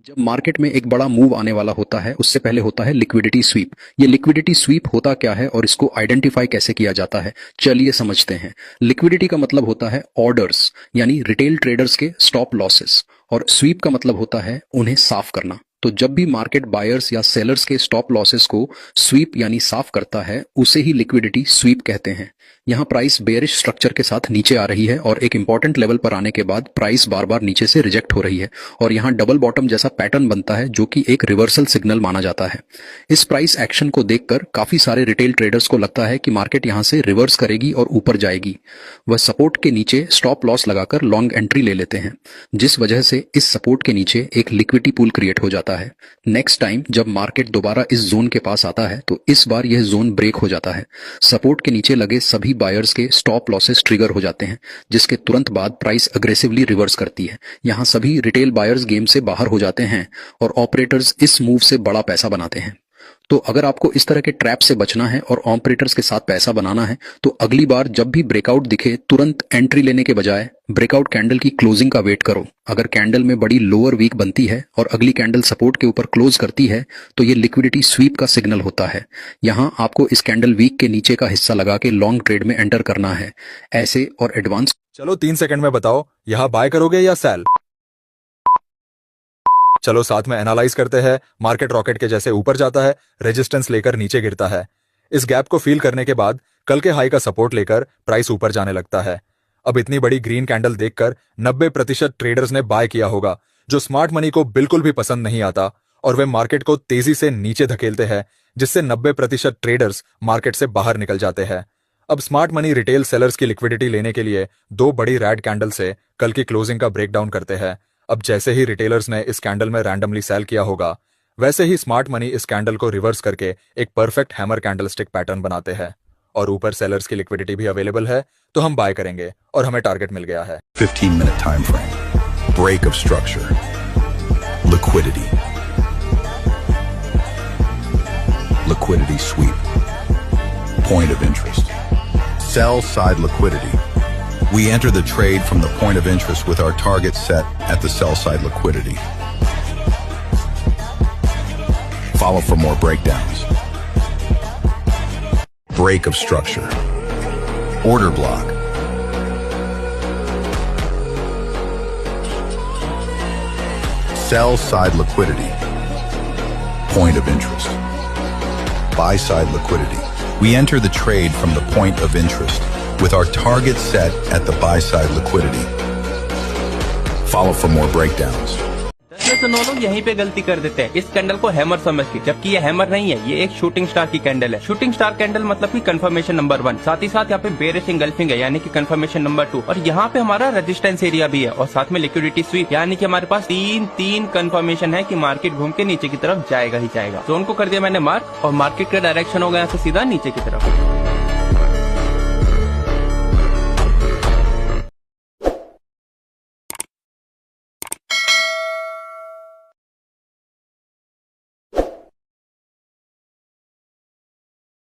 जब मार्केट में एक बड़ा मूव आने वाला होता है उससे पहले होता है लिक्विडिटी स्वीप। ये लिक्विडिटी स्वीप होता क्या है और इसको आइडेंटिफाई कैसे किया जाता है, चलिए समझते हैं। लिक्विडिटी का मतलब होता है ऑर्डर्स यानी रिटेल ट्रेडर्स के स्टॉप लॉसेस, और स्वीप का मतलब होता है उन्हें साफ करना। तो जब भी मार्केट बायर्स या सेलर्स के स्टॉप लॉसेस को स्वीप यानी साफ करता है उसे ही लिक्विडिटी स्वीप कहते हैं। यहाँ प्राइस बेयरिश स्ट्रक्चर के साथ नीचे आ रही है और एक इंपॉर्टेंट लेवल पर आने के बाद प्राइस बार बार नीचे से रिजेक्ट हो रही है और यहाँ डबल बॉटम जैसा पैटर्न बनता है जो कि एक रिवर्सल सिग्नल माना जाता है। इस प्राइस एक्शन को देखकर काफी सारे रिटेल ट्रेडर्स को लगता है कि मार्केट यहाँ से रिवर्स करेगी और ऊपर जाएगी। वह सपोर्ट के नीचे स्टॉप लॉस लगाकर लॉन्ग एंट्री ले लेते हैं, जिस वजह से इस सपोर्ट के नीचे एक लिक्विडिटी पूल क्रिएट हो जाता है। नेक्स्ट टाइम जब मार्केट दोबारा इस जोन के पास आता है तो इस बार यह जोन ब्रेक हो जाता है। सपोर्ट के नीचे लगे सभी बायर्स के स्टॉप लॉसेस ट्रिगर हो जाते हैं, जिसके तुरंत बाद प्राइस अग्रेसिवली रिवर्स करती है। यहां सभी रिटेल बायर्स गेम से बाहर हो जाते हैं और ऑपरेटर्स इस मूव से बड़ा पैसा बनाते हैं। तो अगर आपको इस तरह के ट्रैप से बचना है और ऑपरेटर्स के साथ पैसा बनाना है तो अगली बार जब भी ब्रेकआउट दिखे तुरंत एंट्री लेने के बजाय ब्रेकआउट कैंडल की क्लोजिंग का वेट करो। अगर कैंडल में बड़ी लोअर वीक बनती है और अगली कैंडल सपोर्ट के ऊपर क्लोज करती है तो ये लिक्विडिटी स्वीप का सिग्नल होता है। यहाँ आपको इस कैंडल वीक के नीचे का हिस्सा लगा के लॉन्ग ट्रेड में एंटर करना है। ऐसे और एडवांस चलो 3 सेकंड में बताओ, यहाँ बाय करोगे या सेल? चलो साथ में एनालाइज करते हैं। मार्केट रॉकेट के जैसे ऊपर जाता है, रेजिस्टेंस लेकर नीचे गिरता है। इस गैप को फील करने के बाद कल के हाई का सपोर्ट लेकर प्राइस ऊपर जाने लगता है। अब इतनी बड़ी ग्रीन कैंडल देखकर 90% ट्रेडर्स ने बाय किया होगा, जो स्मार्ट मनी को बिल्कुल भी पसंद नहीं आता और वे मार्केट को तेजी से नीचे धकेलते हैं, जिससे 90% ट्रेडर्स मार्केट से बाहर निकल जाते हैं। अब स्मार्ट मनी रिटेल सेलर्स की लिक्विडिटी लेने के लिए 2 बड़ी रेड कैंडल से कल की क्लोजिंग का ब्रेकडाउन करते हैं। अब जैसे ही रिटेलर्स ने इस कैंडल में रैंडमली सेल किया होगा, वैसे ही स्मार्ट मनी इस कैंडल को रिवर्स करके एक परफेक्ट हैमर कैंडलस्टिक पैटर्न बनाते हैं और ऊपर सेलर्स की लिक्विडिटी भी अवेलेबल है, तो हम बाय करेंगे और हमें टारगेट मिल गया है। 15-minute time frame. Break of structure. Liquidity. Liquidity sweep. Point of interest. Sell side liquidity. We enter the trade from the point of interest with our target set at the sell side liquidity. Follow for more breakdowns. Break of structure. Order block. Sell side liquidity. Point of interest. Buy side liquidity. We enter the trade from the point of interest with our target set at the buy side liquidity. Follow for more breakdowns. 10 में से 9 लोग यहीं पे गलती कर देते हैं, इस कैंडल को हैमर समझ के, जबकि ये हैमर नहीं है, ये एक शूटिंग स्टार की कैंडल है। शूटिंग स्टार कैंडल मतलब कि कंफर्मेशन नंबर 1, साथ ही साथ यहाँ पे बेयरिश इंगल्फिंग है यानी कि कंफर्मेशन नंबर 2, और यहाँ पे हमारा रेजिस्टेंस एरिया भी है और साथ में लिक्विडिटी स्वीप, यानी कि हमारे पास तीन कंफर्मेशन है कि मार्केट घूम के नीचे की तरफ जाएगा ही जाएगा। जोन को कर दिया मैंने मार्क और मार्केट का डायरेक्शन होगा यहाँ से सीधा नीचे की तरफ।